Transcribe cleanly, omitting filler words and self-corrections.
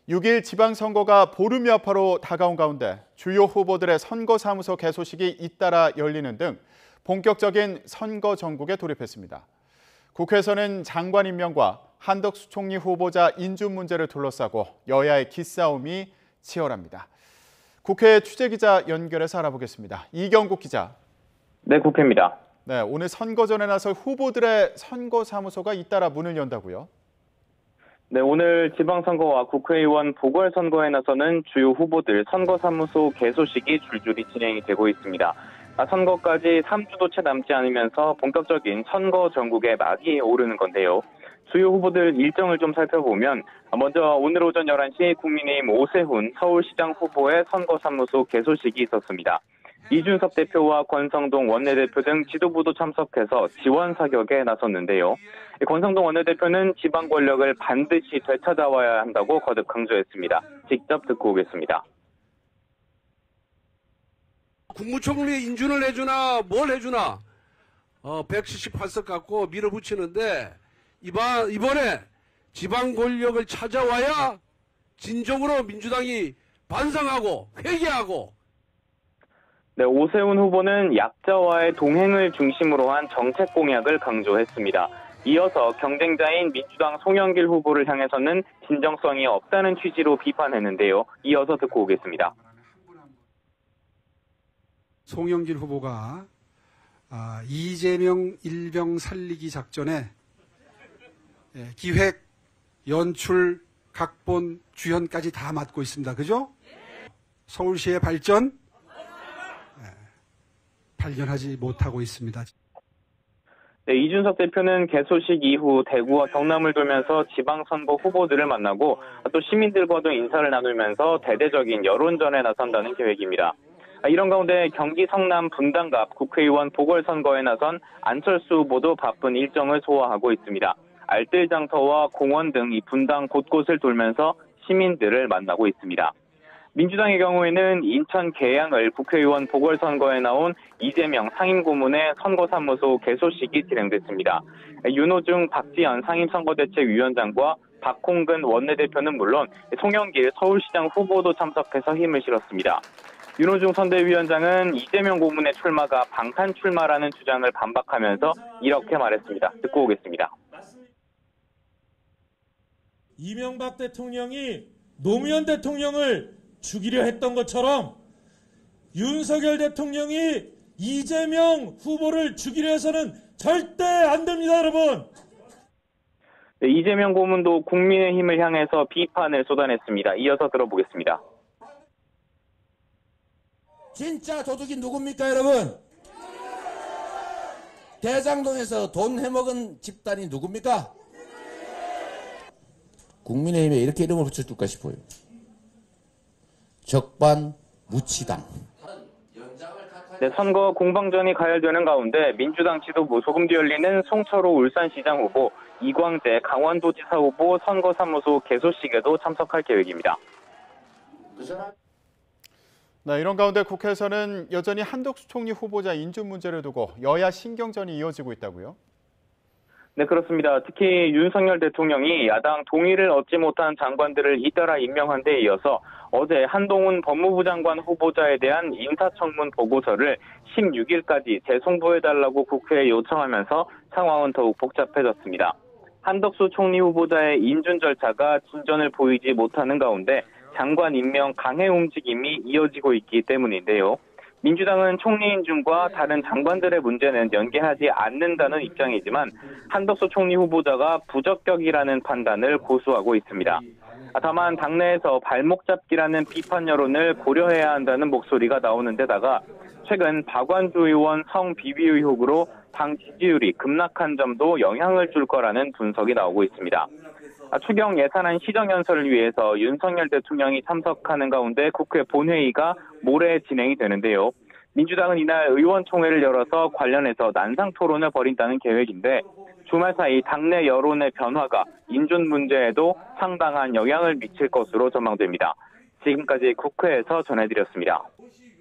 6일 지방선거가 보름 여파로 다가온 가운데 주요 후보들의 선거사무소 개소식이 잇따라 열리는 등 본격적인 선거 전국에 돌입했습니다. 국회에서는 장관 임명과 한덕수 총리 후보자 인준 문제를 둘러싸고 여야의 기싸움이 치열합니다. 국회 취재기자 연결해서 알아보겠습니다. 이경국 기자. 네, 국회입니다. 네, 오늘 선거전에 나설 후보들의 선거사무소가 잇따라 문을 연다고요? 네, 오늘 지방선거와 국회의원 보궐선거에 나서는 주요 후보들 선거사무소 개소식이 줄줄이 진행이 되고 있습니다. 선거까지 3주도 채 남지 않으면서 본격적인 선거 전국에 막이 오르는 건데요. 주요 후보들 일정을 좀 살펴보면 먼저 오늘 오전 11시 국민의힘 오세훈 서울시장 후보의 선거사무소 개소식이 있었습니다. 이준석 대표와 권성동 원내대표 등 지도부도 참석해서 지원 사격에 나섰는데요. 권성동 원내대표는 지방 권력을 반드시 되찾아와야 한다고 거듭 강조했습니다. 직접 듣고 오겠습니다. 국무총리 인준을 해주나 뭘 해주나 178석 갖고 밀어붙이는데 이번에 지방 권력을 찾아와야 진정으로 민주당이 반성하고 회개하고. 네, 오세훈 후보는 약자와의 동행을 중심으로 한 정책 공약을 강조했습니다. 이어서 경쟁자인 민주당 송영길 후보를 향해서는 진정성이 없다는 취지로 비판했는데요. 이어서 듣고 오겠습니다. 송영길 후보가 이재명 일병 살리기 작전에 기획, 연출, 각본, 주연까지 다 맡고 있습니다. 그죠? 서울시의 발전 발견하지 못하고 있습니다. 네, 이준석 대표는 개소식 이후 대구와 경남을 돌면서 지방선거 후보들을 만나고 또 시민들과도 인사를 나누면서 대대적인 여론전에 나선다는 계획입니다. 이런 가운데 경기 성남 분당갑 국회의원 보궐선거에 나선 안철수 후보도 바쁜 일정을 소화하고 있습니다. 알뜰장터와 공원 등 이 분당 곳곳을 돌면서 시민들을 만나고 있습니다. 민주당의 경우에는 인천 계양을 국회의원 보궐선거에 나온 이재명 상임고문의 선거사무소 개소식이 진행됐습니다. 윤호중 박지현 상임선거대책위원장과 박홍근 원내대표는 물론 송영길 서울시장 후보도 참석해서 힘을 실었습니다. 윤호중 선대위원장은 이재명 고문의 출마가 방탄 출마라는 주장을 반박하면서 이렇게 말했습니다. 듣고 오겠습니다. 이명박 대통령이 노무현 대통령을 죽이려 했던 것처럼 윤석열 대통령이 이재명 후보를 죽이려 해서는 절대 안 됩니다, 여러분. 네, 이재명 고문도 국민의힘을 향해서 비판을 쏟아냈습니다. 이어서 들어보겠습니다. 진짜 도둑이 누굽니까, 여러분? 대장동에서 돈 해먹은 집단이 누굽니까? 국민의힘에 이렇게 이름을 붙여줄까 싶어요. 적반무치당. 네, 선거 공방전이 가열되는 가운데 민주당 지도부 소금 뒤열리는 송철호 울산시장 후보, 이광재 강원도지사 후보 선거사무소 개소식에도 참석할 계획입니다. 네, 이런 가운데 국회에서는 여전히 한덕수 총리 후보자 인준 문제를 두고 여야 신경전이 이어지고 있다고요? 네, 그렇습니다. 특히 윤석열 대통령이 야당 동의를 얻지 못한 장관들을 잇따라 임명한 데 이어서 어제 한동훈 법무부 장관 후보자에 대한 인사청문 보고서를 16일까지 재송부해달라고 국회에 요청하면서 상황은 더욱 복잡해졌습니다. 한덕수 총리 후보자의 인준 절차가 진전을 보이지 못하는 가운데 장관 임명 강행 움직임이 이어지고 있기 때문인데요. 민주당은 총리 인준과 다른 장관들의 문제는 연계하지 않는다는 입장이지만 한덕수 총리 후보자가 부적격이라는 판단을 고수하고 있습니다. 다만 당내에서 발목 잡기라는 비판 여론을 고려해야 한다는 목소리가 나오는 데다가 최근 박완주 의원 성비위 의혹으로 당 지지율이 급락한 점도 영향을 줄 거라는 분석이 나오고 있습니다. 추경 예산안 시정연설을 위해서 윤석열 대통령이 참석하는 가운데 국회 본회의가 모레 진행이 되는데요. 민주당은 이날 의원총회를 열어서 관련해서 난상 토론을 벌인다는 계획인데 주말 사이 당내 여론의 변화가 인준 문제에도 상당한 영향을 미칠 것으로 전망됩니다. 지금까지 국회에서 전해드렸습니다.